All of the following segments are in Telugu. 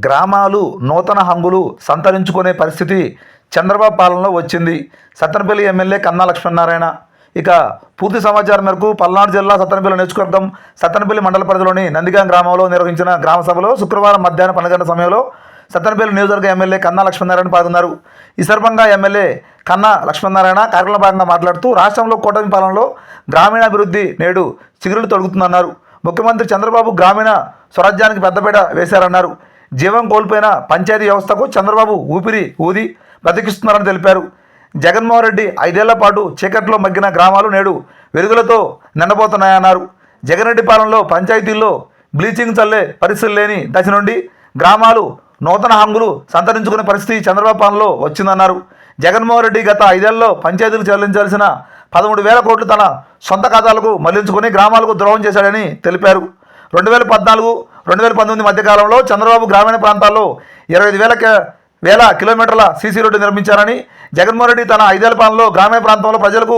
గ్రామాలు నూతన హంగులు సంతరించుకునే పరిస్థితి చంద్రబాబు పాలనలో వచ్చింది. సత్తెనపల్లి ఎమ్మెల్యే కన్నా లక్ష్మీనారాయణ. ఇక పూర్తి సమాచారం మేరకు పల్నాడు జిల్లా సత్తెనపల్లి నియోజకవర్గం సత్తెనపల్లి మండల పరిధిలోని నందిగాం గ్రామంలో నిర్వహించిన గ్రామ సభలో శుక్రవారం మధ్యాహ్నం 12 గంటల సమయంలో సత్తెనపల్లి నియోజకవర్గ ఎమ్మెల్యే కన్నా లక్ష్మీనారాయణ పాల్గొన్నారు. ఈ సందర్భంగా ఎమ్మెల్యే కన్నా లక్ష్మీనారాయణ కార్యక్రమంలో భాగంగా మాట్లాడుతూ రాష్ట్రంలో కూటమి పాలనలో గ్రామీణాభివృద్ధి నేడు చిగురులు తొడుగుతుందన్నారు. ముఖ్యమంత్రి చంద్రబాబు గ్రామీణ స్వరాజ్యానికి పెద్దపీట వేశారన్నారు. జీవం కోల్పోయిన పంచాయతీ వ్యవస్థకు చంద్రబాబు ఊపిరి ఊది బ్రతికిస్తున్నారని తెలిపారు. జగన్మోహన్ రెడ్డి 5 ఏళ్ల పాటు చీకట్లో మగ్గిన గ్రామాలు నేడు వెలుగులతో నిండబోతున్నాయన్నారు. జగన్ రెడ్డి పాలనలో పంచాయతీల్లో బ్లీచింగ్ చల్లే పరిస్థితులు లేని దశ నుండి గ్రామాలు నూతన హంగులు సంతరించుకునే పరిస్థితి చంద్రబాబు పాలనలో వచ్చిందన్నారు. జగన్మోహన్ రెడ్డి గత 5 ఏళ్లలో పంచాయతీలు చెల్లించాల్సిన 13,000 కోట్లు తన సొంత ఖాతాలకు మళ్లించుకుని గ్రామాలకు ద్రోహం చేశాడని తెలిపారు. 2014-2019 మధ్యకాలంలో చంద్రబాబు గ్రామీణ ప్రాంతాల్లో 25,000 కిలోమీటర్ల సీసీ రోడ్డు నిర్మించారని, జగన్మోహన్ రెడ్డి తన 5 ఏళ్ల పాలనలో గ్రామీణ ప్రాంతంలో ప్రజలకు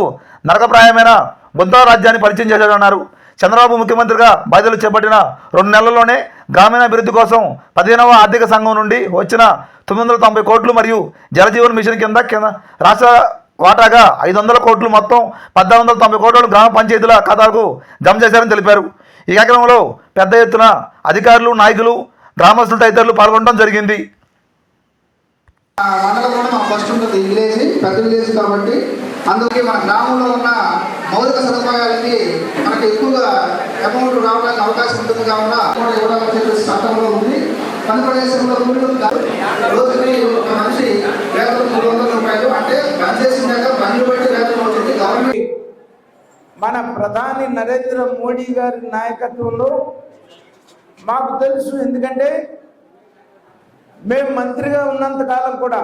నరకప్రాయమైన గుంటూరు రాజ్యాన్ని పరిచయం చేశాడన్నారు. చంద్రబాబు ముఖ్యమంత్రిగా బాధ్యతలు చేపట్టిన 2 నెలల్లోనే గ్రామీణాభివృద్ధి కోసం 15వ ఆర్థిక సంఘం నుండి వచ్చిన 990 కోట్లు మరియు జలజీవన్ మిషన్ కింద రాష్ట్ర వాటాగా 500 కోట్లు మొత్తం 1,490 కోట్లను గ్రామ పంచాయతీల ఖాతాలకు జమ చేశారని తెలిపారు. ఈ కార్యక్రమంలో పెద్ద ఎత్తున అధికారులు, నాయకులు, గ్రామస్తులు తదితరులు పాల్గొనడం జరిగింది. మండలం కూడా మన ఫస్ట్ ఉంటుంది విలేజ్, పెద్ద విలేజ్ కాబట్టి అందుకే మన గ్రామంలో ఉన్న మౌలిక సదుపాయాలకి మనకి ఎక్కువగా అమౌంట్ రావడానికి అవకాశం ఉంటుంది. కావున ఇవ్వడానికి చెప్పేసి చట్టంలో ఉంది. పని ప్రదేశంలో రోజుకి ఒక మనిషి వేతనం 300 రూపాయలు, అంటే పనిచేసినాక పని బట్టి వేతనం అవుతుంది. గవర్నమెంట్ మన ప్రధాని నరేంద్ర మోడీ గారి నాయకత్వంలో మాకు తెలుసు. ఎందుకంటే మేము మంత్రిగా ఉన్నంత కాలం కూడా